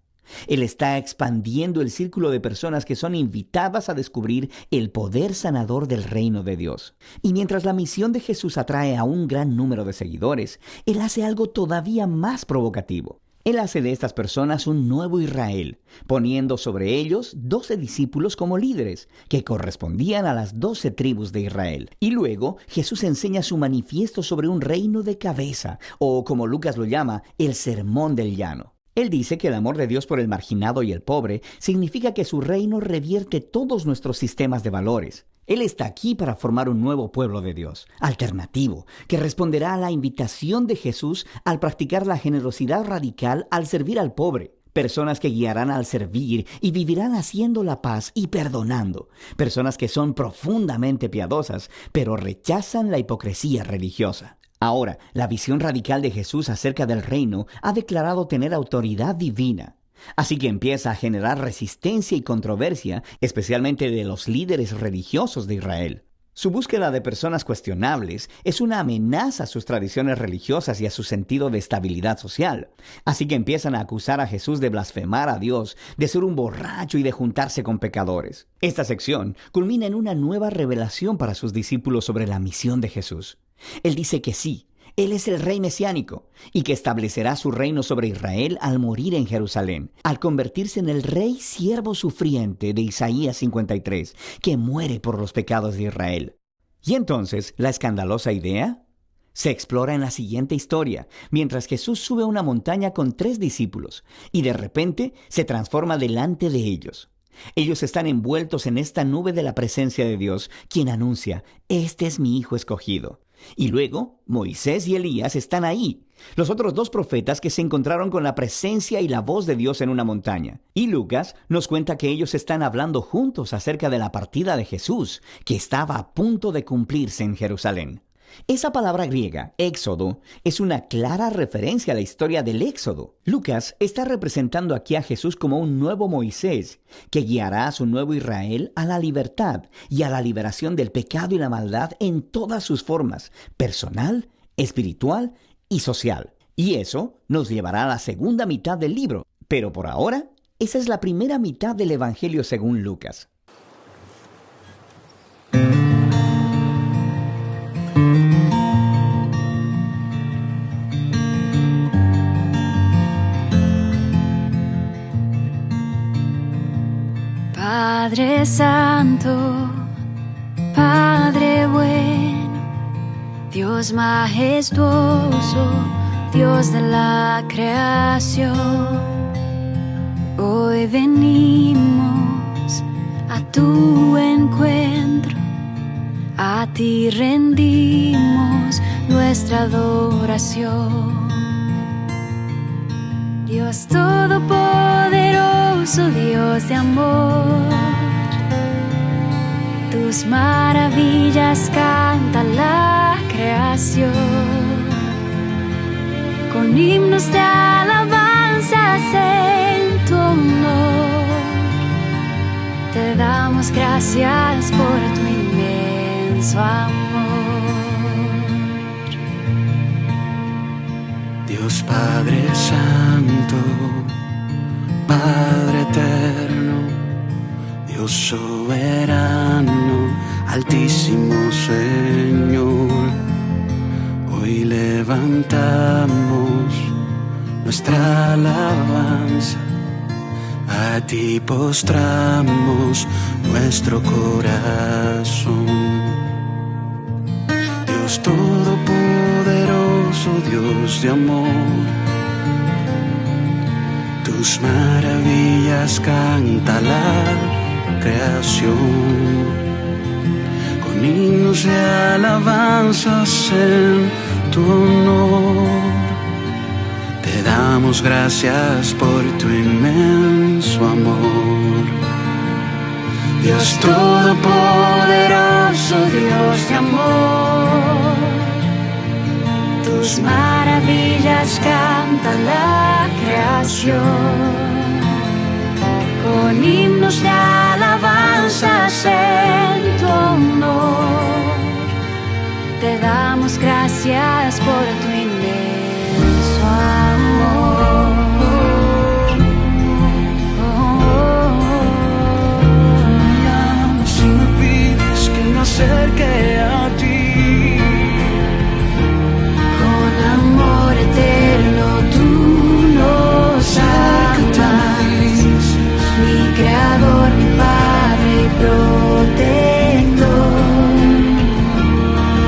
Él está expandiendo el círculo de personas que son invitadas a descubrir el poder sanador del reino de Dios. Y mientras la misión de Jesús atrae a un gran número de seguidores, Él hace algo todavía más provocativo. Él hace de estas personas un nuevo Israel, poniendo sobre ellos 12 discípulos como líderes, que correspondían a las 12 tribus de Israel. Y luego Jesús enseña su manifiesto sobre un reino de cabeza, o como Lucas lo llama, el sermón del llano. Él dice que el amor de Dios por el marginado y el pobre significa que su reino revierte todos nuestros sistemas de valores. Él está aquí para formar un nuevo pueblo de Dios, alternativo, que responderá a la invitación de Jesús al practicar la generosidad radical al servir al pobre. personas que guiarán al servir y vivirán haciendo la paz y perdonando, personas que son profundamente piadosas, pero rechazan la hipocresía religiosa. Ahora, la visión radical de Jesús acerca del reino ha declarado tener autoridad divina. Así que empieza a generar resistencia y controversia, especialmente de los líderes religiosos de Israel. Su búsqueda de personas cuestionables es una amenaza a sus tradiciones religiosas y a su sentido de estabilidad social. Así que empiezan a acusar a Jesús de blasfemar a Dios, de ser un borracho y de juntarse con pecadores. Esta sección culmina en una nueva revelación para sus discípulos sobre la misión de Jesús. Él dice que sí, Él es el rey mesiánico y que establecerá su reino sobre Israel al morir en Jerusalén, al convertirse en el rey siervo sufriente de Isaías 53, que muere por los pecados de Israel. Y entonces, ¿la escandalosa idea? Se explora en la siguiente historia, mientras Jesús sube a una montaña con 3 discípulos y de repente se transforma delante de ellos. Ellos están envueltos en esta nube de la presencia de Dios, quien anuncia, «Este es mi Hijo escogido». Y luego, Moisés y Elías están ahí, los otros 2 profetas que se encontraron con la presencia y la voz de Dios en una montaña. Y Lucas nos cuenta que ellos están hablando juntos acerca de la partida de Jesús, que estaba a punto de cumplirse en Jerusalén. Esa palabra griega, éxodo, es una clara referencia a la historia del éxodo. Lucas está representando aquí a Jesús como un nuevo Moisés, que guiará a su nuevo Israel a la libertad y a la liberación del pecado y la maldad en todas sus formas, personal, espiritual y social. Y eso nos llevará a la segunda mitad del libro. Pero por ahora, esa es la primera mitad del Evangelio según Lucas. Padre Santo, Padre bueno, Dios majestuoso, Dios de la creación, hoy venimos a tu encuentro, a ti rendimos nuestra adoración. Dios todopoderoso, Dios de amor, tus maravillas canta la creación, con himnos de alabanzas en tu honor, te damos gracias por tu inmenso amor. Dios Padre Santo, Padre eterno, Dios soberano, altísimo Señor, hoy levantamos nuestra alabanza, a ti postramos nuestro corazón. Dios todopoderoso, Dios de amor, tus maravillas canta la creación, con himnos de alabanzas en tu honor, te damos gracias por tu inmenso amor. Dios todopoderoso, Dios de amor, tus maravillas canta la creación, con himnos de alabanzas en tu honor, te damos gracias por tu inmenso amor. Si me pides que me acerque a ti, con amor eterno tú nos amas, mi creador, mi padre y protector,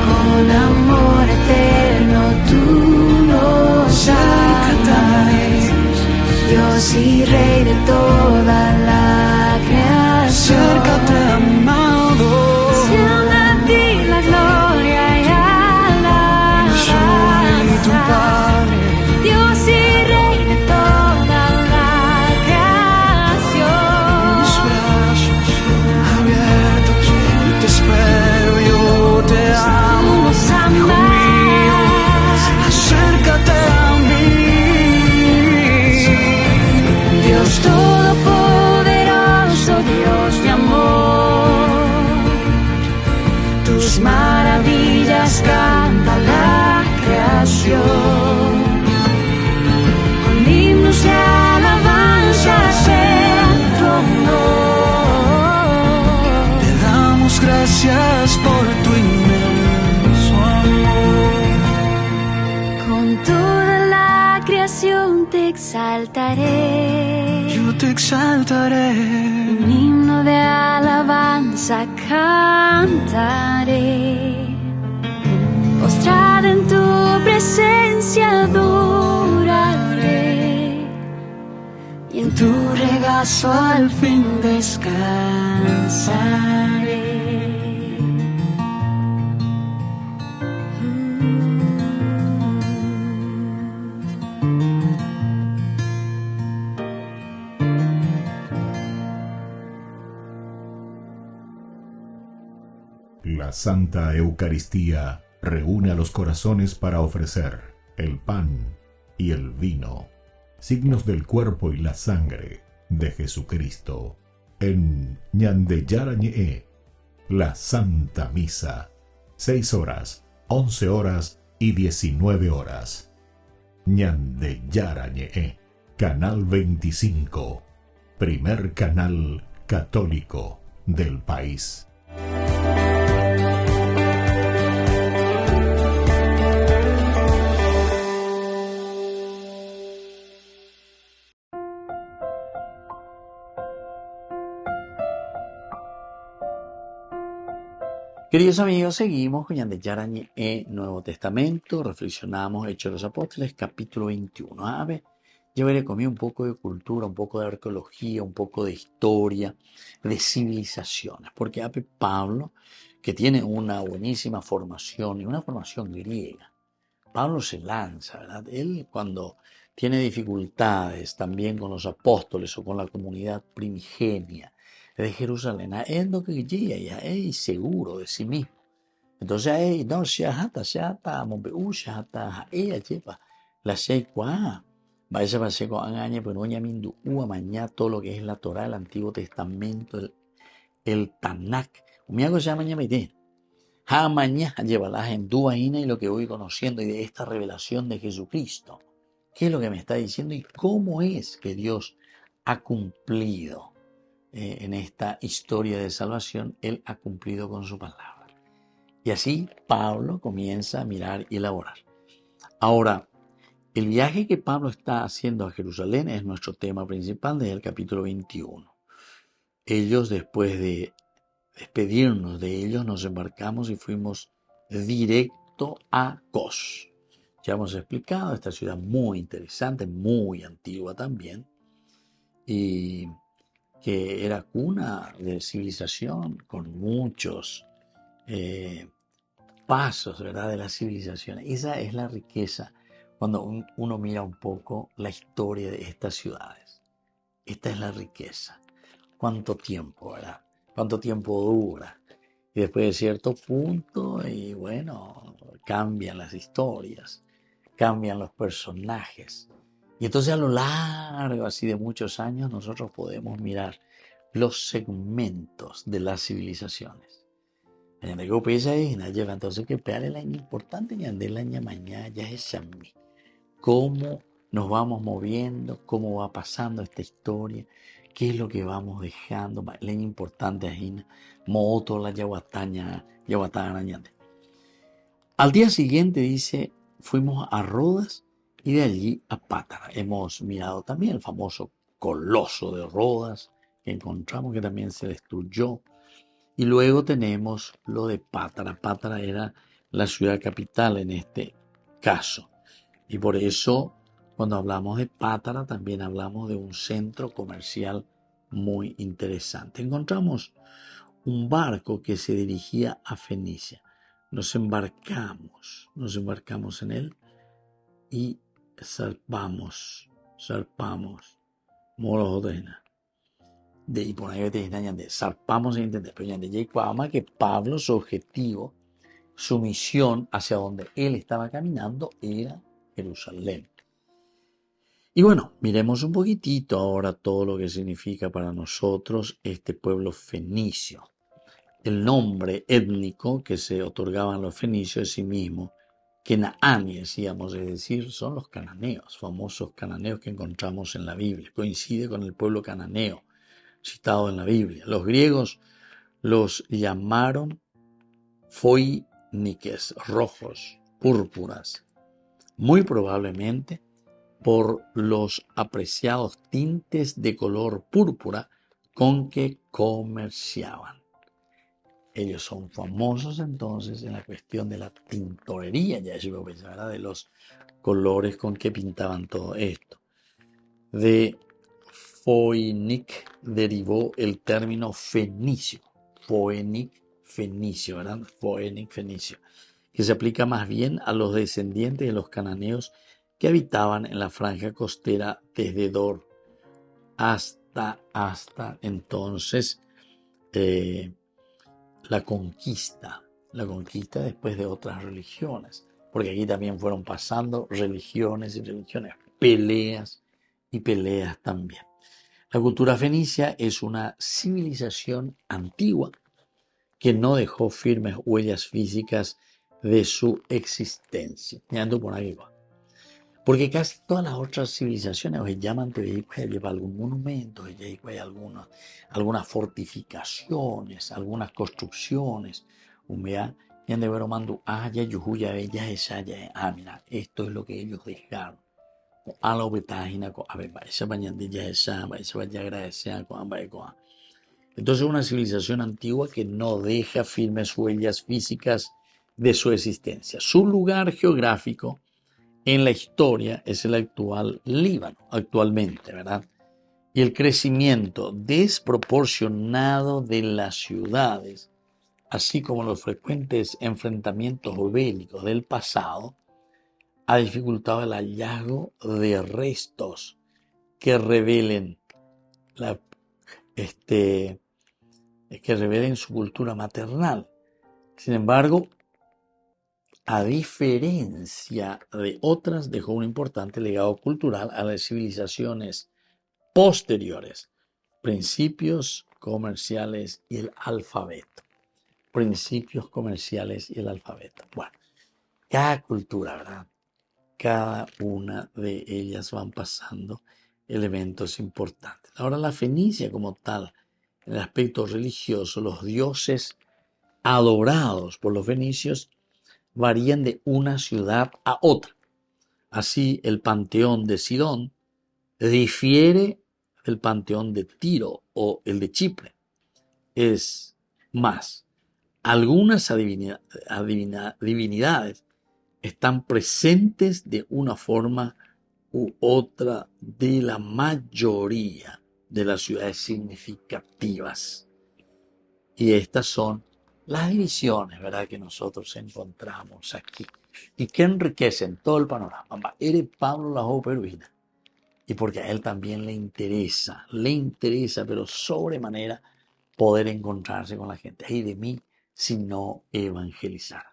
con amor eterno tú nos amas, Dios y Rey de toda la creación. Acércate, amado, si me pides tus maravillas canta la creación. Con himnos de alabanza en tu honor. Te damos gracias por tu inmenso amor. Con toda la creación te exaltaré. Yo te exaltaré. Un himno de alabanza cantaré. Postrada en tu presencia adoraré. Y en tu regazo al fin descansaré. La Santa Eucaristía reúne a los corazones para ofrecer el pan y el vino, signos del cuerpo y la sangre de Jesucristo. En Ñande Yarañe, la Santa Misa, 6 horas, 11 horas y 19 horas. Ñande Yarañe, Canal 25, primer canal católico del país. Queridos amigos, seguimos con Ñande Yarañe Nuevo Testamento, reflexionamos Hechos de los Apóstoles, capítulo 21. A ver, yo veré conmigo un poco de cultura, un poco de arqueología, un poco de historia, de civilizaciones, porque a Pablo, que tiene una buenísima formación y una formación griega, Pablo se lanza, ¿verdad? Él cuando tiene dificultades también con los apóstoles o con la comunidad primigenia de Jerusalén, es lo que llega ya es seguro de sí mismo. Entonces, no, shahata, ella lleva la secuá. Vaya a ser con año, pero no mindu mañana todo lo que es la Torá, el Antiguo Testamento, el Tanakh. Me hago ya mañana mañana lleva la genduaína y lo que voy conociendo y de esta revelación de Jesucristo. ¿Qué es lo que me está diciendo y cómo es que Dios ha cumplido? En esta historia de salvación, Él ha cumplido con su palabra. Y así Pablo comienza a mirar y elaborar. Ahora, el viaje que Pablo está haciendo a Jerusalén es nuestro tema principal desde el capítulo 21. Ellos, después de despedirnos de ellos, nos embarcamos y fuimos directo a Kos. Ya hemos explicado, esta ciudad muy interesante, muy antigua también, y que era cuna de civilización con muchos pasos, ¿verdad?, de la civilización. Esa es la riqueza cuando uno mira un poco la historia de estas ciudades. Esta es la riqueza. ¿Cuánto tiempo, verdad? ¿Cuánto tiempo dura? Y después de cierto punto, y bueno, cambian las historias, cambian los personajes. Y entonces a lo largo, así de muchos años, nosotros podemos mirar los segmentos de las civilizaciones. Entonces, que pegar la importante de la mañana ya es a mí. Cómo nos vamos moviendo, cómo va pasando esta historia, qué es lo que vamos dejando, la importante es moto la yaguataña arañante. Al día siguiente dice, fuimos a Rodas y de allí a Pátara. Hemos mirado también el famoso coloso de Rodas que encontramos que también se destruyó. Y luego tenemos lo de Pátara. Pátara era la ciudad capital en este caso. Y por eso, cuando hablamos de Pátara, también hablamos de un centro comercial muy interesante. Encontramos un barco que se dirigía a Fenicia. Nos embarcamos en él y zarpamos, morodena. Y por ahí te dicen, zarpamos sin entender, pero ya que Pablo, su objetivo, su misión hacia donde él estaba caminando era Jerusalén. Y bueno, miremos un poquitito ahora todo lo que significa para nosotros este pueblo fenicio. el nombre étnico que se otorgaban los fenicios de sí mismos, Kenaani decíamos, es decir, son los cananeos, famosos cananeos que encontramos en la Biblia. Coincide con el pueblo cananeo citado en la Biblia. Los griegos los llamaron foiniques, rojos, púrpuras, muy probablemente por los apreciados tintes de color púrpura con que comerciaban. Ellos son famosos entonces en la cuestión de la tintorería, ya eso ¿verdad? De los colores con que pintaban todo esto. De foinic derivó el término fenicio, foenic fenicio, ¿verdad? Foenic fenicio, que se aplica más bien a los descendientes de los cananeos que habitaban en la franja costera desde Dor hasta entonces la conquista después de otras religiones, porque aquí también fueron pasando religiones y religiones, peleas y peleas también. La cultura fenicia es una civilización antigua que no dejó firmes huellas físicas de su existencia. Ya ando por aquí, porque casi todas las otras civilizaciones os llaman lleva algún monumento, algunas fortificaciones, algunas construcciones. Mira, mira, esto es lo que ellos dejaron. Entonces una civilización antigua que no deja firmes huellas físicas de su existencia. Su lugar geográfico en la historia es el actual Líbano, actualmente, ¿verdad? Y el crecimiento desproporcionado de las ciudades, así como los frecuentes enfrentamientos bélicos del pasado, ha dificultado el hallazgo de restos que revelen su cultura maternal. Sin embargo, a diferencia de otras, dejó un importante legado cultural a las civilizaciones posteriores, principios comerciales y el alfabeto. Principios comerciales y el alfabeto. Bueno, cada cultura, ¿verdad? Cada una de ellas van pasando elementos importantes. Ahora la Fenicia como tal, en el aspecto religioso, los dioses adorados por los fenicios varían de una ciudad a otra. Así, el panteón de Sidón difiere del panteón de Tiro o el de Chipre. Es más, algunas divinidades están presentes de una forma u otra de la mayoría de las ciudades significativas. Y estas son las divisiones, ¿verdad?, que nosotros encontramos aquí y que enriquecen todo el panorama. Eres Pablo la Peruina, y porque a él también le interesa, pero sobremanera poder encontrarse con la gente. ¡Ay de mí si no evangelizar!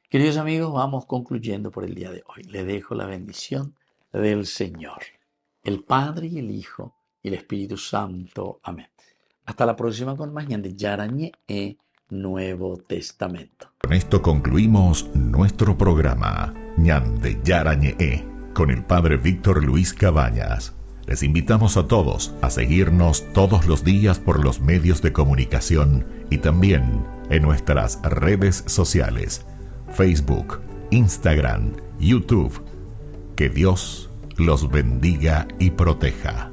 Queridos amigos, vamos concluyendo por el día de hoy. Les dejo la bendición del Señor, el Padre y el Hijo y el Espíritu Santo. Amén. Hasta la próxima con más de Yarañé Nuevo Testamento. Con esto concluimos nuestro programa Ñande Yarañé con el Padre Víctor Luis Cabañas. Les invitamos a todos a seguirnos todos los días por los medios de comunicación y también en nuestras redes sociales, Facebook, Instagram, YouTube. Que Dios los bendiga y proteja.